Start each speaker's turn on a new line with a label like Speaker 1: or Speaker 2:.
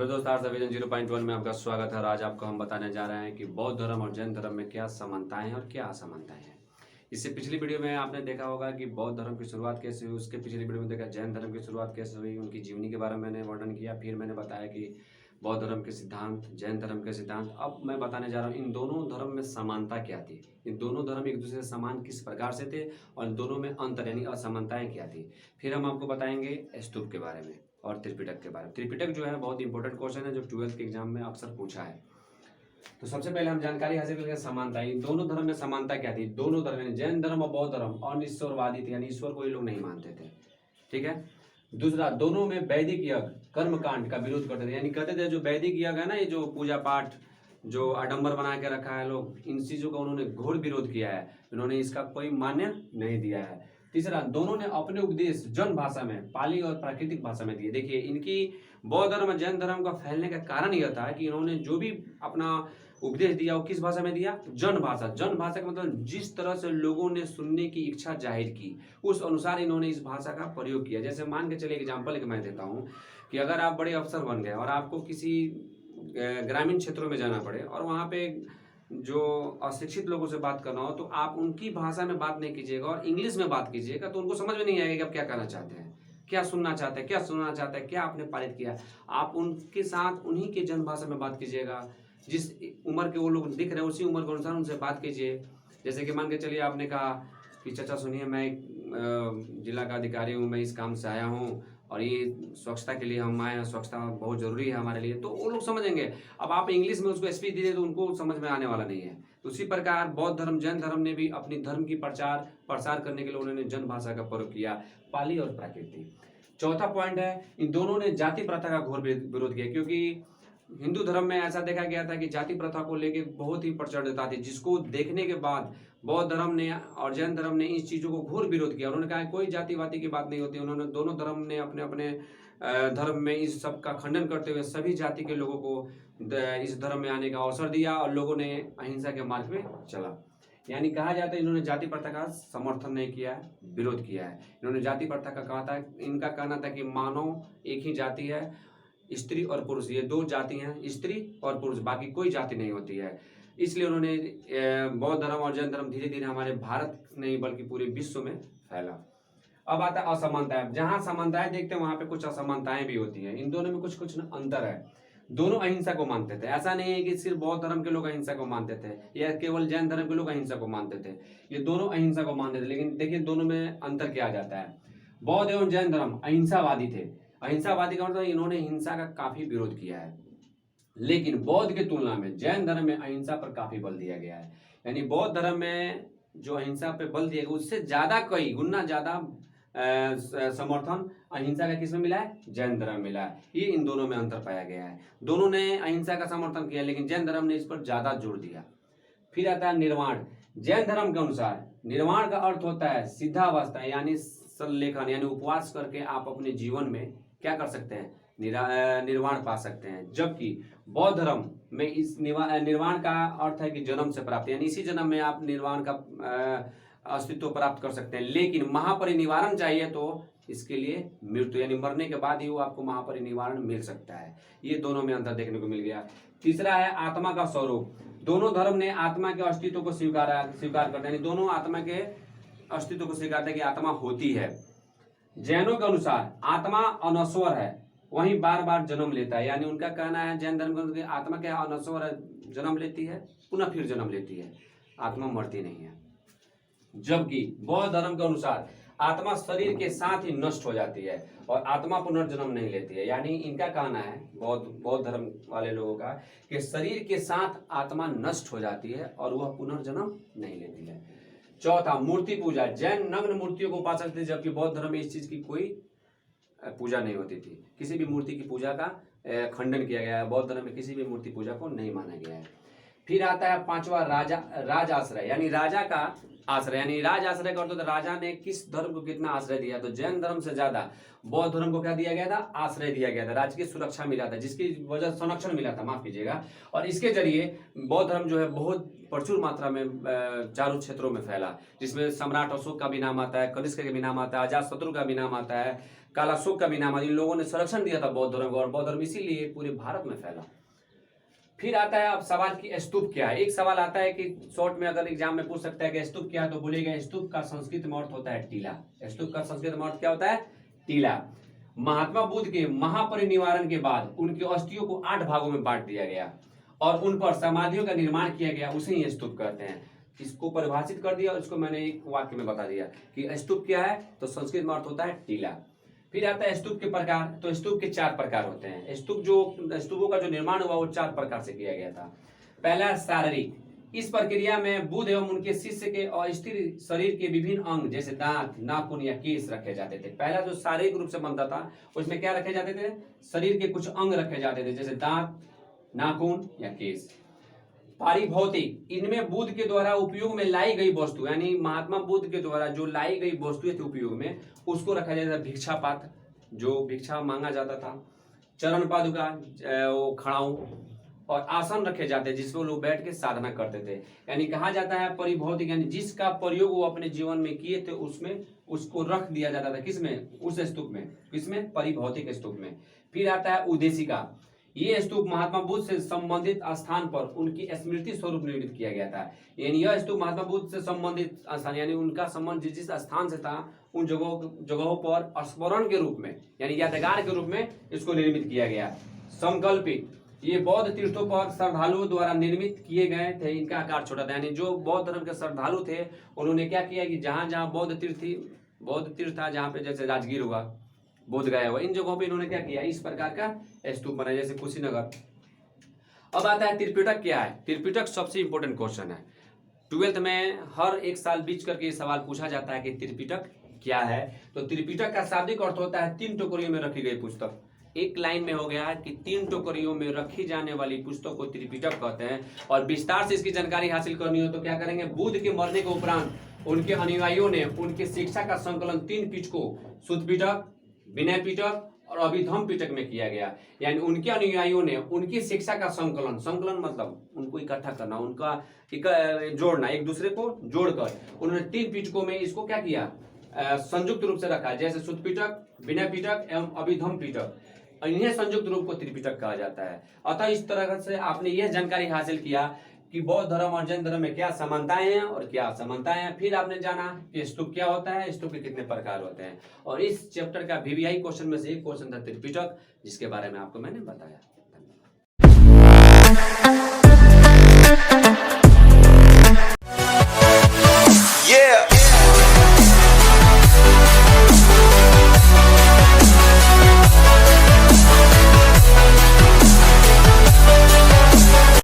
Speaker 1: Hello दोस्तों, आज vision 0.1 में आपका स्वागत है। और आज आपको हम बताने जा रहे हैं कि बौद्ध धर्म और जैन धर्म में क्या समानताएं हैं और क्या असमानताएं हैं। इससे पिछली वीडियो में आपने देखा होगा कि बौद्ध धर्म की शुरुआत कैसे हुई, उसके पिछली वीडियो में देखा जैन धर्म की शुरुआत कैसे हुई, उनकी जीवनी के बारे में मैंने वर्णन किया। फिर मैंने बताया कि बौद्ध धर्म के सिद्धांत, जैन धर्म के सिद्धांत। अब मैं बताने जा रहा हूँ इन दोनों धर्म में समानता क्या थी, इन दोनों धर्म एक दूसरे से समान किस प्रकार से थे और इन दोनों में अंतर यानी असमानताएं क्या थी। फिर हम आपको बताएंगे स्तूप के बारे में और त्रिपिटक के बारे में। त्रिपिटक जो है बहुत इंपॉर्टेंट क्वेश्चन है जो 12th के एग्जाम में अक्सर पूछा है। तो सबसे पहले हम जानकारी हासिल करेंगे समानता। इन दोनों धर्म में समानता क्या थी। दोनों धर्म, जैन धर्म और बौद्ध धर्म अनिश्वरवादी थे, यानी ईश्वर को ये लोग नहीं मानते थे। ठीक है। दूसरा, दोनों में वैदिक यज्ञ कर्म कांड का विरोध करते थे, यानी कहते थे जो वैदिक यज्ञ है ना, ये जो पूजा पाठ जो आडंबर बना के रखा है लोग, इन चीजों का उन्होंने घोर विरोध किया है। उन्होंने इसका कोई मान्य नहीं दिया है। तीसरा, दोनों ने अपने उपदेश जन भाषा में, पाली और प्राकृतिक भाषा में दिए। देखिए, इनकी बौद्ध धर्म जैन धर्म का फैलने का कारण यह था कि इन्होंने जो भी अपना उपदेश दिया वो किस भाषा में दिया, जन भाषा। जन भाषा का मतलब जिस तरह से लोगों ने सुनने की इच्छा जाहिर की उस अनुसार इन्होंने इस भाषा का प्रयोग किया। जैसे मान के चलिए एग्जाम्पल एक मैं देता हूँ कि अगर आप बड़े अफसर बन गए और आपको किसी ग्रामीण क्षेत्रों में जाना पड़े और वहाँ पे जो अशिक्षित लोगों से बात करना हो, तो आप उनकी भाषा में बात नहीं कीजिएगा और इंग्लिश में बात कीजिएगा, तो उनको समझ में नहीं आएगा कि आप क्या कहना चाहते हैं, क्या सुनना चाहते हैं, क्या सुनना चाहते हैं, क्या आपने पारित किया। आप उनके साथ उन्हीं के जन भाषा में बात कीजिएगा, जिस उम्र के वो लोग दिख रहे हैं उसी उम्र के अनुसार उनसे बात कीजिए। जैसे कि मान के चलिए आपने कहा कि चाचा सुनिए, मैं एक जिला का अधिकारी हूँ, मैं इस काम से आया हूँ और ये स्वच्छता के लिए हम आए हैं, स्वच्छता बहुत जरूरी है हमारे लिए, तो वो लोग समझेंगे। अब आप इंग्लिश में उसको स्पीच दीजिए तो उनको समझ में आने वाला नहीं है। उसी प्रकार बौद्ध धर्म जैन धर्म ने भी अपनी धर्म की प्रचार प्रसार करने के लिए उन्होंने जन भाषा का प्रयोग किया, पाली और प्राकृतिक। चौथा पॉइंट है, इन दोनों ने जाति प्रथा का घोर विरोध किया, क्योंकि हिंदू धर्म में ऐसा देखा गया था कि जाति प्रथा को लेकर बहुत ही प्रचंडता थी, जिसको देखने के बाद बौद्ध धर्म ने और जैन धर्म ने इस चीजों को घोर विरोध किया। उन्होंने कहा कोई जातिवादी की बात नहीं होती। उन्होंने दोनों धर्म ने अपने अपने धर्म में इस सब का खंडन करते हुए सभी जाति के लोगों को इस धर्म में आने का अवसर दिया और लोगों ने अहिंसा के मार्ग में चला। यानी कहा जाता है इन्होंने जाति प्रथा का समर्थन नहीं किया है, विरोध किया है। इन्होंने जाति प्रथा का कहा था, इनका कहना था कि मानव एक ही जाति है, स्त्री और पुरुष, ये दो जाति हैं, स्त्री और पुरुष, बाकी कोई जाति नहीं होती है। इसलिए उन्होंने बौद्ध धर्म और जैन धर्म धीरे धीरे हमारे भारत नहीं बल्कि पूरे विश्व में फैला। अब आता है असमानताएं। जहां समानताएं देखते हैं वहां पे कुछ असमानताएं भी होती हैं। इन दोनों में कुछ कुछ अंतर है। दोनों अहिंसा को मानते थे। ऐसा नहीं है कि सिर्फ बौद्ध धर्म के लोग अहिंसा को मानते थे या केवल जैन धर्म के लोग अहिंसा को मानते थे। ये दोनों अहिंसा को मानते थे। लेकिन देखिए दोनों में अंतर क्या आ जाता है। बौद्ध एवं जैन धर्म अहिंसावादी थे। अहिंसावादी का मतलब इन्होंने हिंसा का काफी विरोध किया है। लेकिन बौद्ध की तुलना में जैन धर्म में अहिंसा पर काफी बल दिया गया है। यानी बौद्ध धर्म में जो अहिंसा पे बल दिया गया उससे ज्यादा, कई गुना ज्यादा समर्थन अहिंसा का किसमें मिला है, जैन धर्म में मिला है। ये इन दोनों में अंतर पाया गया है। दोनों ने अहिंसा का समर्थन किया लेकिन जैन धर्म ने इस पर ज्यादा जोर दिया। फिर आता है निर्वाण। जैन धर्म के अनुसार निर्वाण का अर्थ होता है सिद्धावस्था, यानी संलेखन, यानी उपवास करके आप अपने जीवन में क्या कर सकते हैं, निर्वाण पा सकते हैं। जबकि बौद्ध धर्म में इस निर्वाण का अर्थ है कि जन्म से प्राप्त, यानी इसी जन्म में आप निर्वाण का अस्तित्व प्राप्त कर सकते हैं। लेकिन महापरिनिवारण चाहिए तो इसके लिए मृत्यु, यानी मरने के बाद ही वो आपको महापरिनिवारण मिल सकता है। ये दोनों में अंतर देखने को मिल गया। तीसरा है आत्मा का स्वरूप। दोनों धर्म ने आत्मा के अस्तित्व को स्वीकार करते हैं, दोनों आत्मा के अस्तित्व को स्वीकारते हैं कि आत्मा होती है। जैनों के अनुसार आत्मा अनश्वर है, वही बार बार जन्म लेता है। यानी उनका कहना है, जैन धर्म का आत्मा क्या अनश्वर है, जन्म लेती है पुनः फिर जन्म लेती है, आत्मा मरती नहीं है। जबकि बौद्ध धर्म के अनुसार आत्मा शरीर के साथ ही नष्ट हो जाती है और आत्मा पुनर्जन्म नहीं लेती है। यानी इनका कहना है बौद्ध धर्म वाले लोगों का कि शरीर के साथ आत्मा नष्ट हो जाती है और वह पुनर्जन्म नहीं लेती है। चौथा, मूर्ति पूजा। जैन नग्न मूर्तियों को उपासक थे, जबकि बौद्ध धर्म में इस चीज की कोई पूजा नहीं होती थी। किसी भी मूर्ति की पूजा का खंडन किया गया है। बौद्ध धर्म में किसी भी मूर्ति पूजा को नहीं माना गया है। फिर आता है पांचवा, राजा राज आश्रय, यानी राजा का आश्रय, यानी राज आश्रय का अर्थ होता है राजा ने किस धर्म को कितना आश्रय दिया। तो जैन धर्म से ज्यादा बौद्ध धर्म को क्या दिया गया था, आश्रय दिया गया था, राज्य की सुरक्षा मिला था, जिसकी वजह संरक्षण मिला था, माफ कीजिएगा। और इसके जरिए बौद्ध धर्म जो है बहुत प्रचुर मात्रा में चारों क्षेत्रों में फैला, जिसमें सम्राट अशोक का भी नाम आता है, कनिष्क का भी नाम आता है, अजातशत्रु का भी नाम आता है, कालाशोक का भी नाम आता है। इन लोगों ने संरक्षण दिया था बौद्ध धर्म को, और बौद्ध धर्म इसीलिए पूरे भारत में फैला। फिर आता है अब सवाल कि स्तूप क्या है। एक सवाल आता है कि शॉर्ट में अगर एग्जाम में पूछ सकता है कि स्तूप क्या है, तो बोलेगा स्तूप का संस्कृत में अर्थ होता है टीला। स्तूप का संस्कृत में अर्थ क्या होता है, टीला। महात्मा बुद्ध के महापरिनिर्वाण के बाद उनकी अस्थियों को 8 भागों में बांट दिया गया और उन पर समाधियों का निर्माण किया गया, उसे ही स्तूप कहते हैं। इसको परिभाषित कर दिया और इसको मैंने एक वाक्य में बता दिया कि स्तूप क्या है, तो संस्कृत में अर्थ होता है टीला। फिर आता है स्तूप के प्रकार। तो स्तूप के 4 प्रकार होते हैं। स्तूपों का जो निर्माण हुआ वो 4 प्रकार से किया गया था। पहला शारीरिक, इस प्रक्रिया में बुद्ध एवं उनके शिष्य के अस्थिर शरीर के विभिन्न अंग जैसे दांत, नाखून या केश रखे जाते थे। पहला जो शारीरिक रूप से बनता था उसमें क्या रखे जाते थे, शरीर के कुछ अंग रखे जाते थे, जैसे दांत, नाखून या केश। पारिभौतिक, इनमें बुद्ध के द्वारा उपयोग में लाई गई वस्तु, यानी महात्मा बुद्ध के द्वारा जो लाई गई वस्तुएं थी उपयोग में, उसको रखा जाता था। भिक्षा पात्र, जो भिक्षा मांगा जाता था। चरण पादुका, वो खड़ाऊ, और आसन रखे जाते जिसमें लोग बैठ के साधना करते थे। यानी कहा जाता है परिभौतिक, यानी जिसका प्रयोग वो अपने जीवन में किए थे उसमें उसको रख दिया जाता था। किसमें, उस स्तूप में। किसमें, परिभौतिक स्तूप में। फिर आता है उद्देशिका। ये स्तूप महात्मा बुद्ध से संबंधित स्थान पर उनकी स्मृति स्वरूप निर्मित किया गया था। यानी यह स्तूप महात्मा बुद्ध से संबंधित स्थान, यानी उनका संबंध जिस स्थान से था उन जगहों पर स्मरण के रूप में, यानी यादगार के रूप में इसको निर्मित किया गया। संकल्पित, ये बौद्ध तीर्थों पर श्रद्धालुओं द्वारा निर्मित किए गए थे। इनका आकार छोटा था, यानी जो बौद्ध धर्म के श्रद्धालु थे उन्होंने क्या किया कि जहां जहां बौद्ध तीर्थ था, जहां पे जैसे राजगीर हुआ, बोध गया हुआ, इन जगहों पे इन्होंने क्या किया, इस प्रकार का स्तूप बनाया, जैसे कुशीनगर। अब आता है त्रिपिटक क्या है। त्रिपिटक सबसे इंपॉर्टेंट क्वेश्चन है। 12th में हर एक साल बीच करके ये सवाल पूछा जाता है कि त्रिपिटक क्या है। तो त्रिपिटक का शाब्दिक अर्थ होता है 3 टोकरियों में रखी गई पुस्तक। एक लाइन में हो गया है कि 3 टोकरियों में रखी जाने वाली पुस्तक को त्रिपिटक कहते हैं। और विस्तार से इसकी जानकारी हासिल करनी हो तो क्या करेंगे, बुद्ध के मरने के उपरांत उनके अनुयायियों ने उनकी शिक्षा का संकलन 3 पिटकों, शुद्ध पिटक, विनय पिटक और अभिधम पिटक में किया गया। यानी उनके अनुयायियों ने उनकी शिक्षा का संकलन मतलब उनको इकट्ठा करना, उनका जोड़ना, एक दूसरे को जोड़कर उन्होंने 3 पिटकों में इसको क्या किया, संयुक्त रूप से रखा, जैसे शुद्ध पिटक, विनय पिटक एवं अभिधम पिटक। इन्हें संयुक्त रूप को त्रिपिटक कहा जाता है। अतः इस तरह से आपने यह जानकारी हासिल किया कि बौद्ध धर्म और जैन धर्म में क्या समानताएं हैं और क्या असमानताएं हैं। फिर आपने जाना कि स्तूप क्या होता है, स्तूप के कितने प्रकार होते हैं। और इस चैप्टर का VVI क्वेश्चन में से एक क्वेश्चन था त्रिपिटक, जिसके बारे में आपको मैंने बताया।
Speaker 2: Yeah.